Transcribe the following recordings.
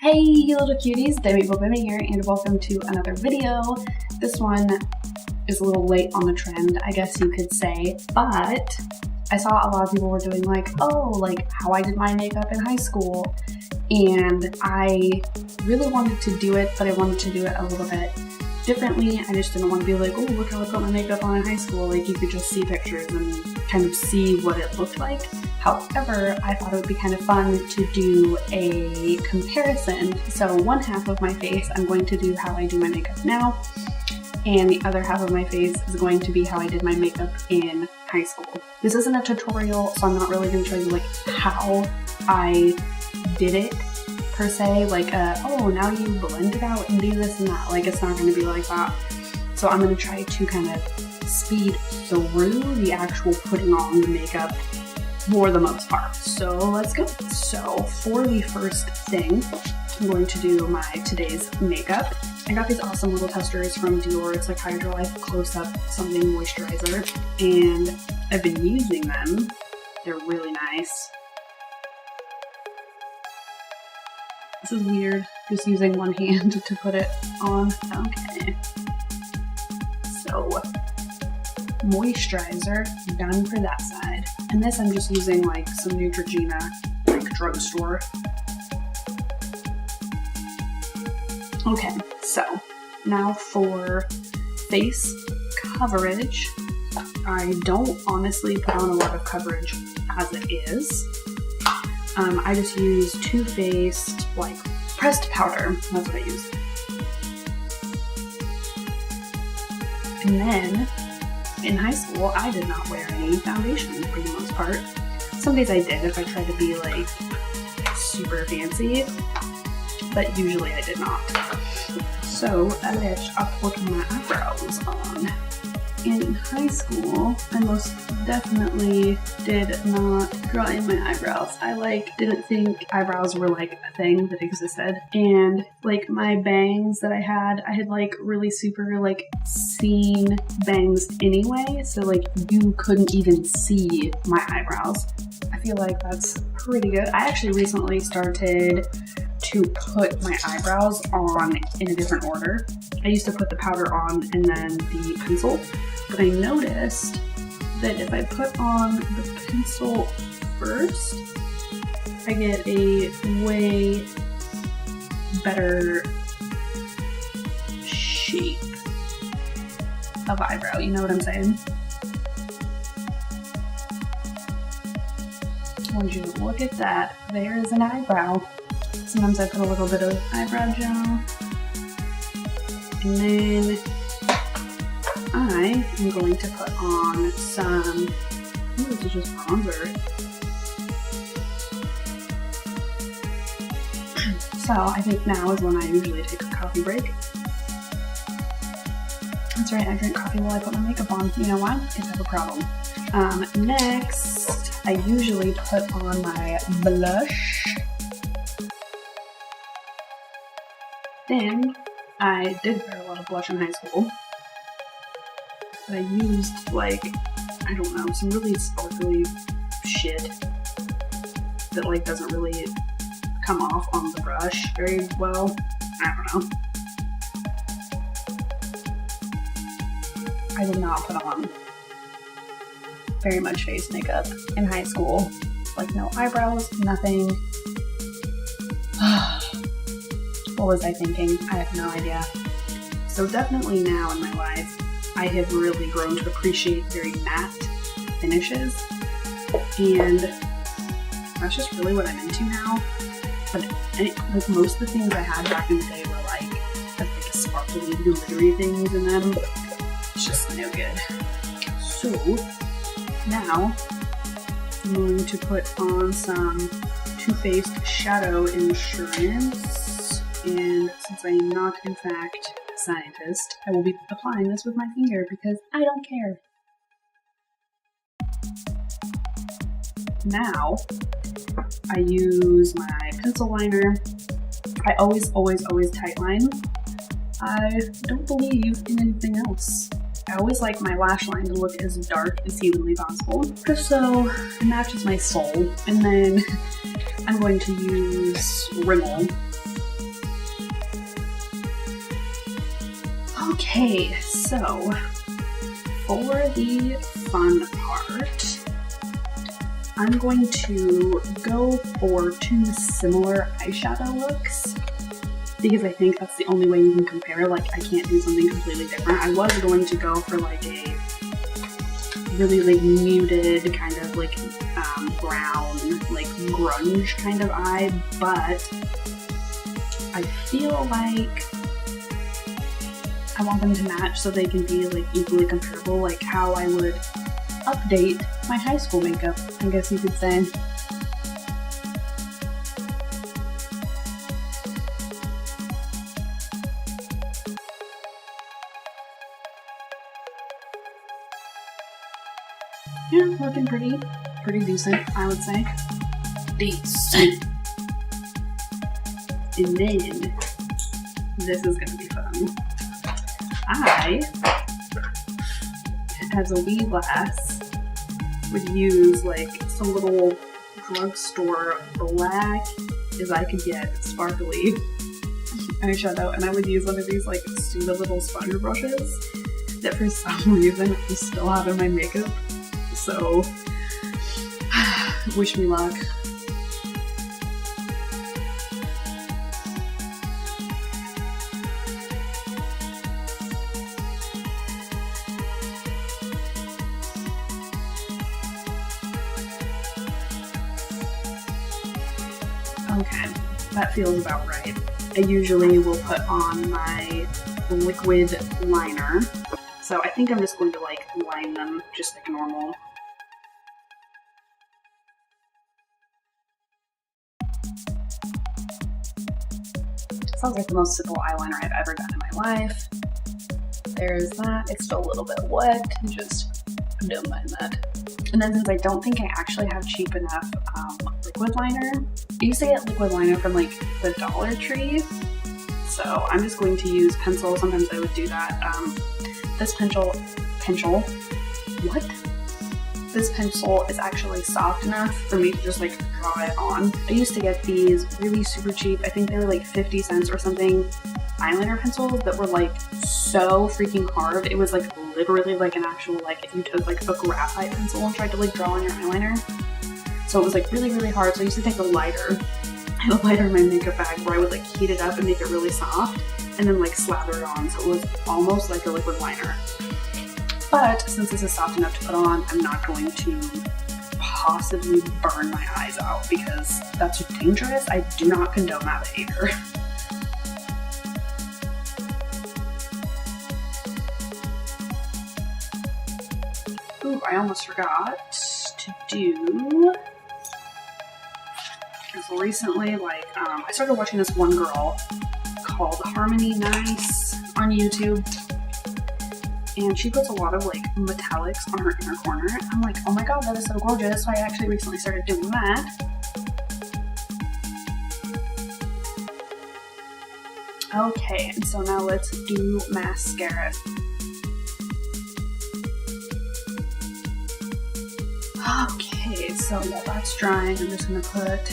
Hey you little cuties, Demi Bemi here and welcome to another video. This one is a little late on the trend, I guess you could say, but I saw a lot of people were doing like how I did my makeup in high school, and I really wanted to do it, but I wanted to do it a little bit differently. I just didn't want to be like, oh, look how I put my makeup on in high school. Like, you could just see pictures and kind of see what it looked like. However, I thought it would be kind of fun to do a comparison. So one half of my face, I'm going to do how I do my makeup now, and the other half of my face is going to be how I did my makeup in high school. This isn't a tutorial, so I'm not really going to show you like how I did it per se, like oh, now you blend it out and do this and that. Like, it's not going to be like that. So I'm going to try to kind of speed through the actual putting on the makeup for the most part. So let's go. So for the first thing, I'm going to do my today's makeup. I got these awesome little testers from Dior. It's like Hydro Life Close Up Something Moisturizer, and I've been using them. They're really nice. This is weird, just using one hand to put it on. Okay. So, moisturizer, done for that side. And this I'm just using like some Neutrogena, like drugstore. Okay, so now for face coverage. I don't honestly put on a lot of coverage as it is. I just use Too Faced, like, pressed powder. That's what I use. And then, in high school, I did not wear any foundation for the most part. Some days I did if I tried to be, like, super fancy, but usually I did not. So, I put my eyebrows on. In high school, I most definitely did not draw in my eyebrows. I didn't think eyebrows were like a thing that existed. And like my bangs that I had like really super like seen bangs anyway. So like you couldn't even see my eyebrows. I feel like that's pretty good. I actually recently started to put my eyebrows on in a different order. I used to put the powder on and then the pencil, but I noticed that if I put on the pencil first, I get a way better shape of eyebrow, you know what I'm saying? Would you look at that? There's an eyebrow. Sometimes I put a little bit of eyebrow gel, and then I am going to put on some, this is just bronzer. So I think now is when I usually take a coffee break. That's right, I drink coffee while I put my makeup on. You know why? Because I have a problem. Next, I usually put on my blush. Then, I did wear a lot of blush in high school, but I used like, I don't know, some really sparkly shit that like doesn't really come off on the brush very well. I don't know. I did not put on very much face makeup in high school. Like no eyebrows, nothing. What was I thinking? I have no idea. So definitely now in my life, I have really grown to appreciate very matte finishes, and that's just really what I'm into now. But like most of the things I had back in the day were like sparkly, glittery things in them. It's just no good. So now I'm going to put on some Too Faced Shadow Insurance. And since I am not, in fact, a scientist, I will be applying this with my finger because I don't care. Now, I use my pencil liner. I always tightline. I don't believe in anything else. I always like my lash line to look as dark as humanly possible, just so it matches my soul. And then I'm going to use Rimmel Okay, so for the fun part, I'm going to go for 2 similar eyeshadow looks because I think that's the only way you can compare. Like, I can't do something completely different. I was going to go for like a really like muted kind of like brown, like grunge kind of eye, but I feel like I want them to match so they can be like equally comparable, like how I would update my high school makeup, I guess you could say. Yeah, looking pretty decent, I would say. Decent. And then, this is gonna be fun. I, as a wee lass, would use like some little drugstore black as I could get sparkly eyeshadow, and I would use one of these like stupid little sponge brushes that for some reason I still have in my makeup. So, wish me luck. Okay, that feels about right. I usually will put on my liquid liner, so I think I'm just going to like line them just like normal. Sounds like the most simple eyeliner I've ever done in my life. There's that. It's still a little bit wet, just don't mind that. And then since I don't think I actually have cheap enough liquid liner, I used to get liquid liner from like the Dollar Tree, so I'm just going to use pencil. Sometimes I would do that. This pencil is actually soft enough for me to just like draw it on. I used to get these really super cheap, I think they were like 50 cents or something, eyeliner pencils that were like so freaking hard. It was like literally like an actual, like if you took like a graphite pencil and tried to like draw on your eyeliner. So it was like really hard. So I used to take a lighter. I had a lighter in my makeup bag where I would like heat it up and make it really soft and then like slather it on. So it was almost like a liquid liner. But since this is soft enough to put on, I'm not going to possibly burn my eyes out because that's dangerous. I do not condone that behavior. Ooh, I almost forgot to do, because recently, like, I started watching this one girl called Harmony Nice on YouTube. And she puts a lot of like metallics on her inner corner. I'm like, oh my god, that is so gorgeous. So I actually recently started doing that. Okay, and so now let's do mascara. Okay, so while that's drying, I'm just gonna put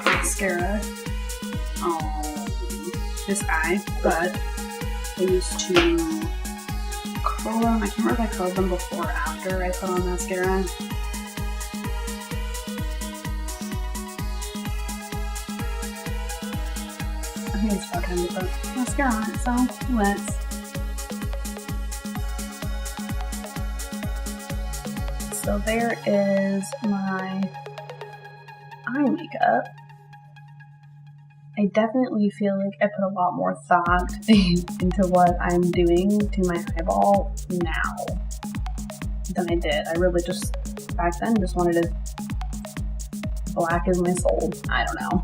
mascara on this eye, but I used to curl them. I can't remember if I curled them before or after I put on mascara. I think it's about time to put mascara on it, so let's. So there is my eye makeup. I definitely feel like I put a lot more thought into what I'm doing to my eyeball now than I did. I really just, back then, just wanted it black as my soul. I don't know.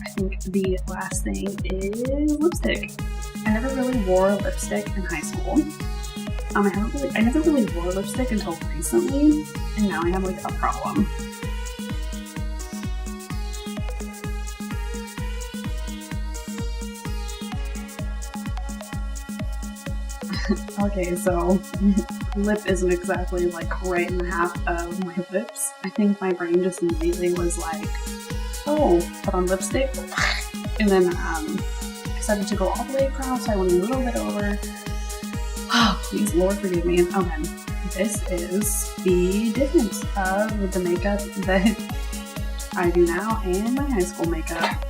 I think the last thing is lipstick. I never really wore lipstick in high school. I never really wore lipstick until recently, and now I have like a problem. Okay, so lip isn't exactly like right in the half of my lips. I think my brain just immediately was like, oh, put on lipstick. And then I decided to go all the way across, so I went a little bit over. Oh, please, Lord, forgive me. Okay, this is the difference of the makeup that I do now and my high school makeup.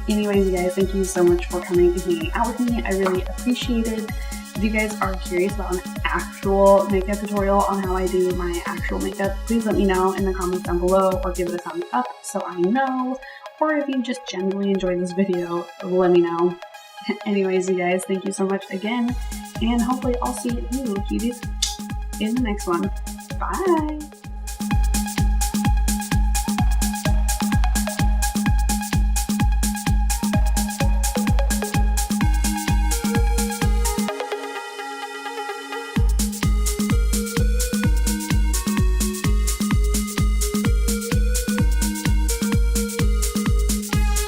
Anyways, you guys, thank you so much for coming and hanging out with me. I really appreciate it. If you guys are curious about an actual makeup tutorial on how I do my actual makeup, please let me know in the comments down below or give it a thumbs up so I know. Or if you just genuinely enjoyed this video, let me know. Anyways, you guys, thank you so much again, and hopefully I'll see you, cuties, in the next one. Bye!